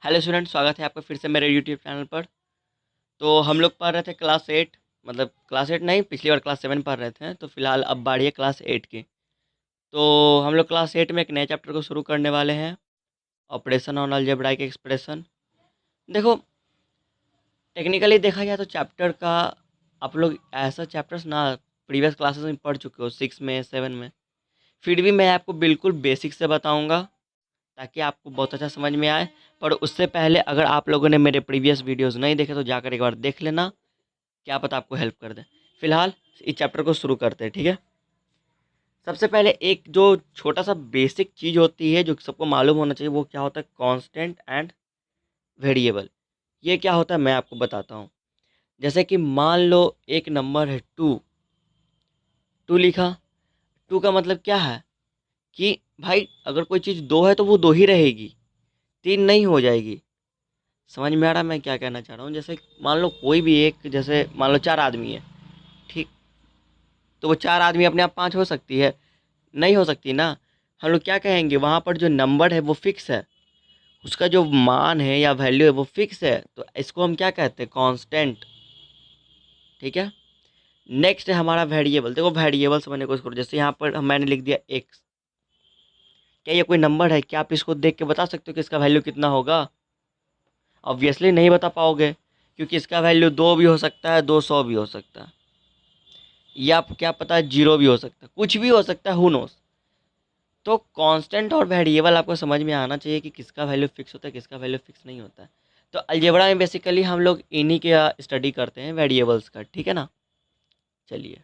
Hello student, स्वागत है आपका फिर से मेरे यूट्यूब चैनल पर। तो हम लोग पढ़ रहे थे क्लास 8, मतलब क्लास 8 नहीं, पिछली बार क्लास 7 पढ़ रहे थे। तो फिलहाल अब बारी है क्लास 8 की। तो हम लोग क्लास 8 में एक नए चैप्टर को शुरू करने वाले हैं, ऑपरेशन ऑन अलजेब्राइक एक्सप्रेशन। देखो, टेक्निकली देखा जाए तो चैप्टर का आप लोग ऐसा चैप्टर्स ना प्रीवियस क्लासेस में पढ़ चुके हो, 6 में 7 में। फिर भी मैं आपको बिल्कुल बेसिक से बताऊँगा ताकि आपको बहुत अच्छा समझ में आए। पर उससे पहले अगर आप लोगों ने मेरे प्रीवियस वीडियोस नहीं देखे तो जाकर एक बार देख लेना, क्या पता आपको हेल्प कर दे। फिलहाल इस चैप्टर को शुरू करते हैं, ठीक है। सबसे पहले एक जो छोटा सा बेसिक चीज़ होती है जो सबको मालूम होना चाहिए, वो क्या होता है, कांस्टेंट एंड वेरिएबल। ये क्या होता है मैं आपको बताता हूँ। जैसे कि मान लो एक नंबर है 2, 2 लिखा। 2 का मतलब क्या है कि भाई अगर कोई चीज़ 2 है तो वो 2 ही रहेगी, 3 नहीं हो जाएगी। समझ में आ रहा है मैं क्या कहना चाह रहा हूँ। जैसे मान लो कोई भी एक, जैसे मान लो 4 आदमी है, ठीक। तो वो 4 आदमी अपने आप 5 हो सकती है? नहीं हो सकती ना। हम लोग क्या कहेंगे, वहाँ पर जो नंबर है वो फिक्स है, उसका जो मान है या वैल्यू है वो फिक्स है, तो इसको हम क्या कहते हैं, कांस्टेंट। ठीक है। नेक्स्ट है हमारा वेरिएबल। देखो वेरिएबल समझने की कोशिश करो। जैसे यहाँ पर मैंने लिख दिया एक्स, क्या ये कोई नंबर है? क्या आप इसको देख के बता सकते हो कि इसका वैल्यू कितना होगा? ऑब्वियसली नहीं बता पाओगे, क्योंकि इसका वैल्यू 2 भी हो सकता है, 200 भी हो सकता है, या क्या पता 0 भी हो सकता है, कुछ भी हो सकता है, हु नोस। तो कांस्टेंट और वेरिएबल आपको समझ में आना चाहिए कि किसका वैल्यू फिक्स होता है, किसका वैल्यू फिक्स नहीं होता है। तो अलजेब्रा में बेसिकली हम लोग इन्हीं के स्टडी करते हैं, वेरिएबल्स का, ठीक है ना। चलिए,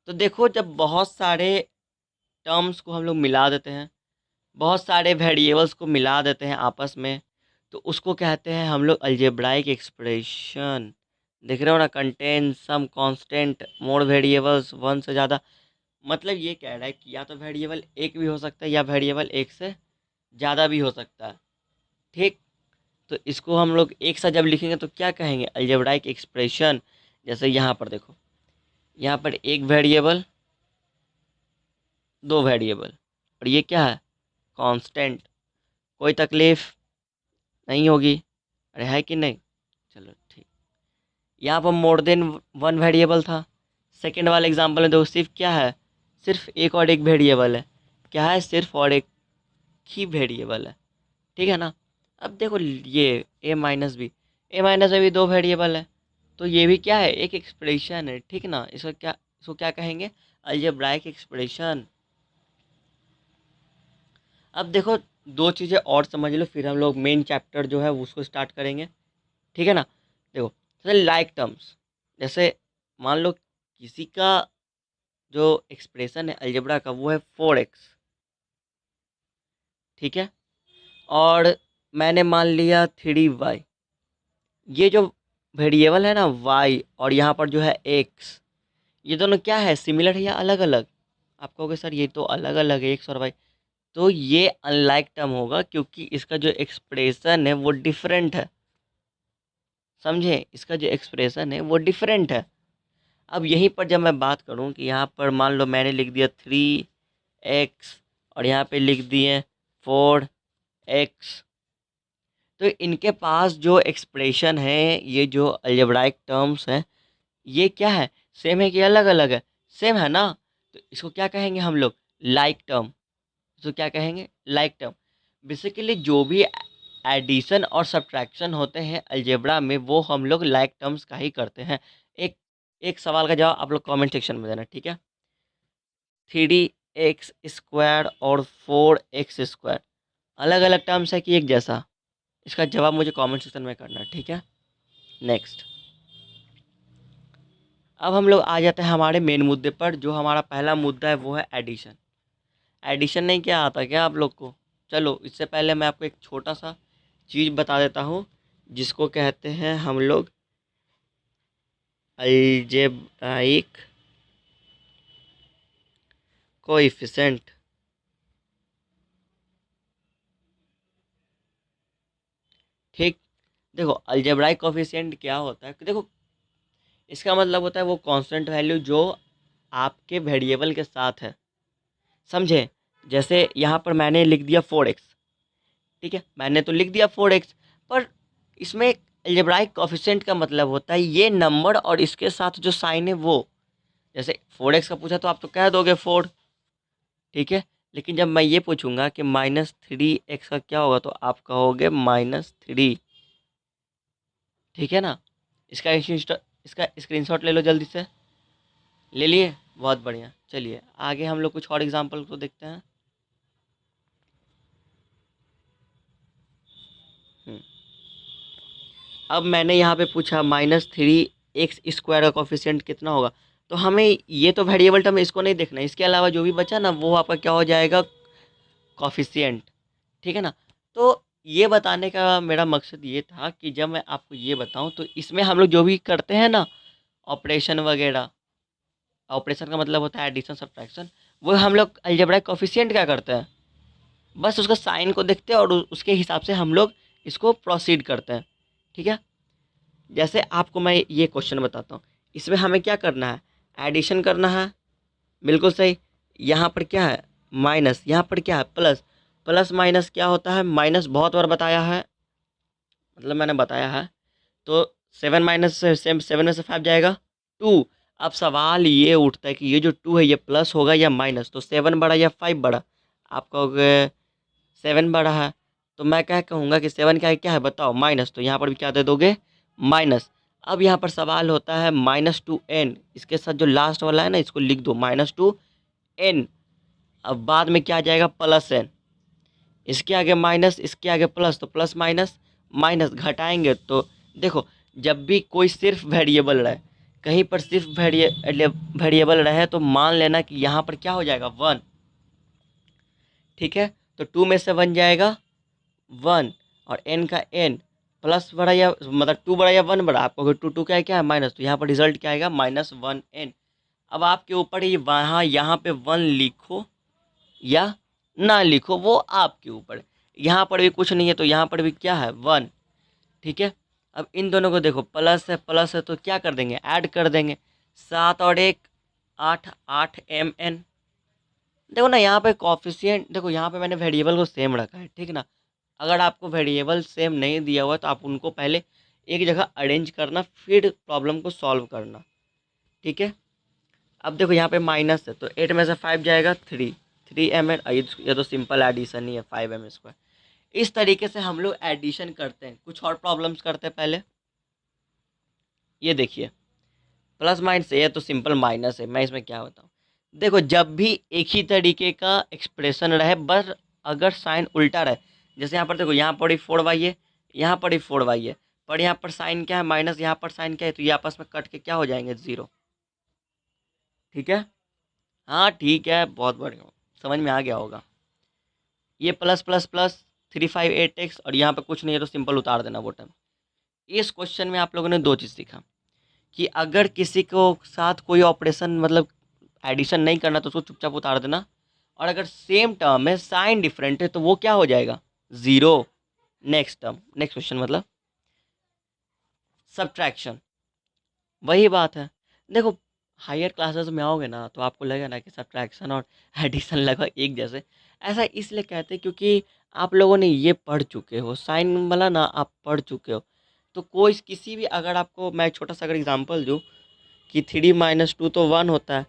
तो देखो, जब बहुत सारे टर्म्स को हम लोग मिला देते हैं, बहुत सारे वेरिएबल्स को मिला देते हैं आपस में, तो उसको कहते हैं हम लोग अलजेब्राइक एक्सप्रेशन। देख रहे हो ना, contain some constant more variables, one से ज़्यादा। मतलब ये कह रहा है कि या तो वेरिएबल एक भी हो सकता है या वेरिएबल एक से ज़्यादा भी हो सकता है, ठीक। तो इसको हम लोग एक साथ जब लिखेंगे तो क्या कहेंगे, अलजेब्राइक एक्सप्रेशन। जैसे यहाँ पर देखो, यहाँ पर एक वेरिएबल, दो वेरिएबल, और ये क्या है, कांस्टेंट। कोई तकलीफ नहीं होगी, अरे है कि नहीं। चलो ठीक। यहाँ पर मोर देन वन वेरिएबल था। सेकेंड वाले एग्जांपल में देखो, सिर्फ क्या है, सिर्फ एक और एक वेरिएबल है। क्या है, सिर्फ और एक ही वेरिएबल है, ठीक है ना। अब देखो ये ए माइनस बी, ए माइनस में भी दो वेरिएबल है, तो ये भी क्या है, एक एक्सप्रेशन है, ठीक ना। इसको क्या कहेंगे, अलजेब्राइक एक्सप्रेशन। अब देखो, दो चीज़ें और समझ लो, फिर हम लोग मेन चैप्टर जो है उसको स्टार्ट करेंगे, ठीक है ना। देखो, जैसे लाइक टर्म्स, जैसे मान लो किसी का जो एक्सप्रेशन है अलजेब्रा का वो है 4x, ठीक है। और मैंने मान लिया 3y। ये जो वेरिएबल है ना y, और यहाँ पर जो है x, ये दोनों क्या है, सिमिलर है या अलग अलग? आप कहोगे सर ये तो अलग अलग है, x और y। तो ये अनलाइक टर्म होगा, क्योंकि इसका जो एक्सप्रेशन है वो डिफरेंट है। समझे, इसका जो एक्सप्रेशन है वो डिफरेंट है। अब यहीं पर जब मैं बात करूं कि यहाँ पर मान लो मैंने लिख दिया 3x, और यहाँ पे लिख दिए 4x, तो इनके पास जो एक्सप्रेशन है, ये जो अलजेब्राइक टर्म्स हैं, ये क्या है, सेम है कि अलग अलग है? सेम है ना। तो इसको क्या कहेंगे हम लोग, लाइक टर्म। इसको क्या कहेंगे, लाइक टर्म। बेसिकली जो भी एडिशन और सब्ट्रैक्शन होते हैं अलजेब्रा में, वो हम लोग लाइक टर्म्स का ही करते हैं। एक एक सवाल का जवाब आप लोग कमेंट सेक्शन में देना, ठीक है। 3x² और 4x² अलग अलग टर्म्स है कि एक जैसा? इसका जवाब मुझे कमेंट सेक्शन में करना, ठीक है। नेक्स्ट, अब हम लोग आ जाते हैं हमारे मेन मुद्दे पर। जो हमारा पहला मुद्दा है वो है एडिशन। एडिशन नहीं क्या आता क्या आप लोग को? चलो, इससे पहले मैं आपको एक छोटा सा चीज़ बता देता हूँ, जिसको कहते हैं हम लोग अलजेब्राइक कोएफिशिएंट। ठीक। देखो, अलजेब्राइक कोएफिशिएंट क्या होता है, देखो इसका मतलब होता है वो कांस्टेंट वैल्यू जो आपके वेरिएबल के साथ है, समझे। जैसे यहाँ पर मैंने लिख दिया 4x, ठीक है, मैंने तो लिख दिया 4x, पर इसमें अलजेब्राइक कोफिशिएंट का मतलब होता है ये नंबर और इसके साथ जो साइन है वो। जैसे 4x का पूछा तो आप तो कह दोगे 4, ठीक है, लेकिन जब मैं ये पूछूंगा कि -3x का क्या होगा तो आप कहोगे -3, ठीक है ना। इसका स्क्रीनशॉट ले लो जल्दी से। ले लिए, बहुत बढ़िया। चलिए आगे हम लोग कुछ और एग्जांपल को देखते हैं। हम्म, अब मैंने यहाँ पे पूछा -3x² का कोफिशिएंट कितना होगा, तो हमें ये तो वेरिएबल टर्म इसको नहीं देखना है, इसके अलावा जो भी बचा ना वो आपका क्या हो जाएगा, कोफिशिएंट, ठीक है ना। तो ये बताने का मेरा मकसद ये था कि जब मैं आपको ये बताऊं तो इसमें हम लोग जो भी करते हैं ना ऑपरेशन वगैरह, ऑपरेशन का मतलब होता है एडिशन सब्ट्रैक्शन, वो हम लोग अलजेब्राइक कोफिशिएंट क्या करते हैं, बस उसका साइन को देखते हैं और उसके हिसाब से हम लोग इसको प्रोसीड करते हैं, ठीक है। जैसे आपको मैं ये क्वेश्चन बताता हूँ, इसमें हमें क्या करना है, एडिशन करना है, बिल्कुल सही। यहाँ पर क्या है माइनस, यहाँ पर क्या है प्लस, प्लस माइनस क्या होता है, माइनस बहुत बार बताया है, मतलब मैंने बताया है। तो 7 - 7 में से 5 जाएगा 2। अब सवाल ये उठता है कि ये जो 2 है ये प्लस होगा या माइनस, तो 7 बड़ा या 5 बड़ा, आप कहोगे 7 बड़ा है, तो मैं क्या कहूँगा कि 7 क्या है बताओ, माइनस, तो यहाँ पर भी क्या दे दोगे, माइनस। अब यहाँ पर सवाल होता है -2n, इसके साथ जो लास्ट वाला है ना इसको लिख दो -2n। अब बाद में क्या आ जाएगा +n, इसके आगे माइनस, इसके आगे प्लस, तो प्लस माइनस माइनस घटाएंगे तो देखो, जब भी कोई सिर्फ वेरिएबल रहे, कहीं पर सिर्फ वेरिएबल रहे तो मान लेना कि यहाँ पर क्या हो जाएगा 1, ठीक है। तो 2 में से 1 जाएगा 1, और n का n, प्लस बड़ा या मतलब 2 बड़ा या 1 बड़ा, आपको अगर 2 क्या है माइनस, तो यहाँ पर रिजल्ट क्या आएगा -1n। अब आपके ऊपर ही वहाँ यहाँ पे 1 लिखो या ना लिखो, वो आपके ऊपर है। यहाँ पर भी कुछ नहीं है तो यहाँ पर भी क्या है 1, ठीक है। अब इन दोनों को देखो, प्लस है तो क्या कर देंगे, ऐड कर देंगे, 7 और 1 8, 8mn। देखो ना यहाँ पे कॉफिशिएंट, देखो यहाँ पे मैंने वेरिएबल को सेम रखा है, ठीक ना। अगर आपको वेरिएबल सेम नहीं दिया हुआ तो आप उनको पहले एक जगह अरेंज करना, फिर प्रॉब्लम को सॉल्व करना, ठीक है। अब देखो यहाँ पे माइनस है तो 8 में से 5 जाएगा 3mn, ये तो सिंपल एडिशन ही है 5m²। इस तरीके से हम लोग एडिशन करते हैं। कुछ और प्रॉब्लम्स करते हैं पहले, ये देखिए प्लस माइनस, ये तो सिंपल माइनस है, मैं इसमें क्या बताऊँ। देखो जब भी एक ही तरीके का एक्सप्रेशन रहे, बस अगर साइन उल्टा रहे, जैसे यहाँ पर देखो, यहाँ पर ही 4y है, यहाँ पर ही 4y है, पर यहाँ पर साइन क्या है माइनस, यहाँ पर साइन क्या है, तो ये आपस में कट के क्या हो जाएंगे 0, ठीक है। हाँ ठीक है, बहुत बढ़िया, समझ में आ गया होगा। ये प्लस प्लस प्लस 358x, और यहाँ पे कुछ नहीं है तो सिंपल उतार देना बॉटम। इस क्वेश्चन में आप लोगों ने दो चीज़ सीखा कि अगर किसी को साथ कोई ऑपरेशन मतलब एडिशन नहीं करना तो उसको चुपचाप उतार देना, और अगर सेम टर्म में साइन डिफरेंट है तो वो क्या हो जाएगा 0। नेक्स्ट टर्म, नेक्स्ट क्वेश्चन मतलब सब्ट्रैक्शन, वही बात है। देखो हायर क्लासेस में आओगे ना तो आपको लगेगा ना कि सब्ट्रैक्शन और एडिशन लगभग एक जैसे। ऐसा इसलिए कहते हैं क्योंकि आप लोगों ने ये पढ़ चुके हो, साइन वाला ना आप पढ़ चुके हो। तो कोई किसी भी, अगर आपको मैं छोटा सा अगर एग्जांपल दूँ कि 3 - 2 तो 1 होता है,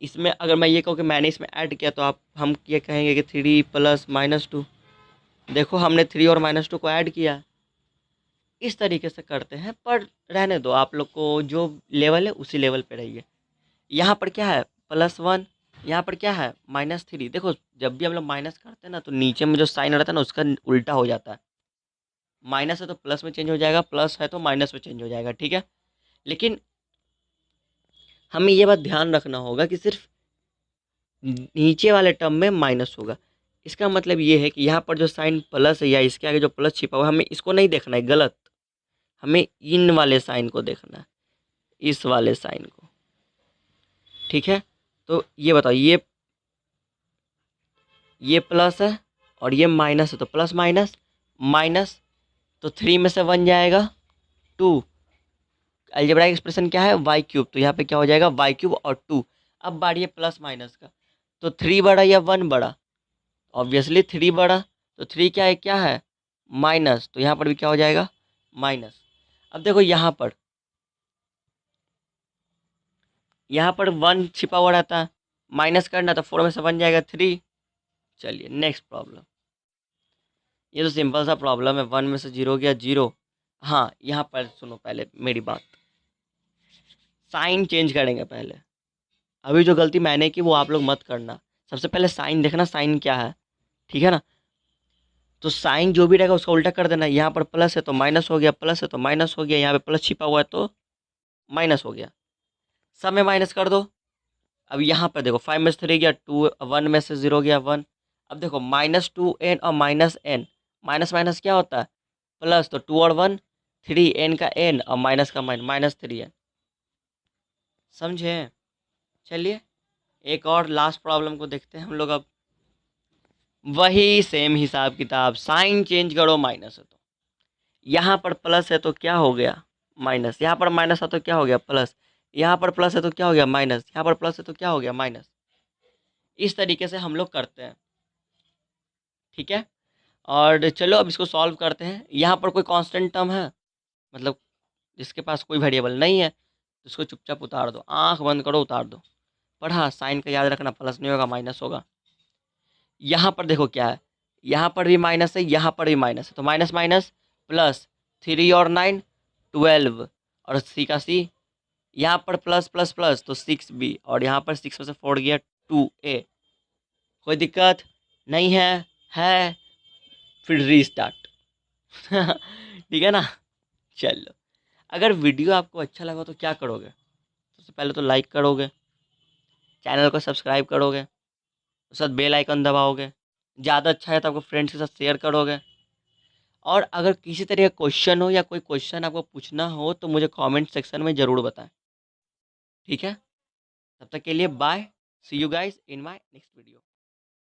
इसमें अगर मैं ये कहूँ कि मैंने इसमें ऐड किया तो आप हम ये कहेंगे कि 3 + -2। देखो हमने 3 और -2 को ऐड किया, इस तरीके से करते हैं। पर रहने दो, आप लोग को जो लेवल है उसी लेवल पे रहिए। यहाँ पर क्या है +1, यहाँ पर क्या है -3। देखो जब भी हम लोग माइनस करते हैं ना तो नीचे में जो साइन रहता है ना उसका उल्टा हो जाता है, माइनस है तो प्लस में चेंज हो जाएगा, प्लस है तो माइनस में चेंज हो जाएगा, ठीक है। लेकिन हमें ये बात ध्यान रखना होगा कि सिर्फ नीचे वाले टर्म में माइनस होगा। इसका मतलब ये है कि यहाँ पर जो साइन प्लस है या इसके आगे जो प्लस छिपा हुआ है, हमें इसको नहीं देखना है, गलत। हमें इन वाले साइन को देखना है, इस वाले साइन को, ठीक है। तो ये बताओ, ये प्लस है और ये माइनस है, तो प्लस माइनस माइनस, तो 3 में से 1 जाएगा 2। अलजेब्राइक एक्सप्रेशन क्या है y³, तो यहाँ पे क्या हो जाएगा y³ और 2। अब बारी है प्लस माइनस का, तो 3 बड़ा या 1 बड़ा, ऑब्वियसली 3 बड़ा, तो 3 क्या है माइनस, तो यहाँ पर भी क्या हो जाएगा माइनस। अब देखो यहाँ पर 1 छिपा हुआ रहता है, माइनस करना तो 4 में से 1 जाएगा 3। चलिए नेक्स्ट प्रॉब्लम। ये तो सिंपल सा प्रॉब्लम है, 1 में से 0 गया 0। हाँ यहाँ पर सुनो पहले मेरी बात, साइन चेंज करेंगे पहले। अभी जो गलती मैंने की वो आप लोग मत करना। सबसे पहले साइन देखना, साइन क्या है, ठीक है ना। तो साइन जो भी रहेगा उसका उल्टा कर देना। यहाँ पर प्लस है तो माइनस हो गया, प्लस है तो माइनस हो गया, यहाँ पे प्लस छिपा हुआ है तो माइनस हो गया। सब में माइनस कर दो। अब यहाँ पर देखो 5 में से 3 गया 2, 1 में से 0 गया 1। अब देखो -2n और -n, माइनस माइनस क्या होता है प्लस, तो 2 और 1 3, n का n और माइनस का -3n। समझे। चलिए एक और लास्ट प्रॉब्लम को देखते हैं हम लोग। अब वही सेम हिसाब किताब, साइन चेंज करो, माइनस है तो यहाँ पर प्लस है तो क्या हो गया माइनस, यहाँ पर माइनस है तो क्या हो गया प्लस, यहाँ पर प्लस है तो क्या हो गया माइनस, यहाँ पर प्लस है तो क्या हो गया माइनस। इस तरीके से हम लोग करते हैं, ठीक है। और चलो अब इसको सॉल्व करते हैं। यहाँ पर कोई कांस्टेंट टर्म है, मतलब जिसके पास कोई वेरिएबल नहीं है, तो उसको चुपचाप उतार दो, आंख बंद करो उतार दो। पर हाँ साइन का याद रखना, प्लस नहीं होगा माइनस होगा। यहाँ पर देखो क्या है, यहाँ पर भी माइनस है, यहाँ पर भी माइनस है, तो माइनस माइनस प्लस, 3 और 9 12 और सी का सी। यहाँ पर प्लस प्लस प्लस तो 6b, और यहाँ पर 6 में से 4 गया 2a। कोई दिक्कत नहीं है फिर रीस्टार्ट। ठीक है ना। चलो अगर वीडियो आपको अच्छा लगा तो क्या करोगे, सबसे पहले तो लाइक करोगे, चैनल को सब्सक्राइब करोगे, उसके साथ बेल आइकन दबाओगे, ज़्यादा अच्छा है तो आपको फ्रेंड्स के साथ शेयर करोगे। और अगर किसी तरह का क्वेश्चन हो या कोई क्वेश्चन आपको पूछना हो तो मुझे कमेंट सेक्शन में ज़रूर बताएं, ठीक है। तब तक के लिए bye, see you guys in my next video.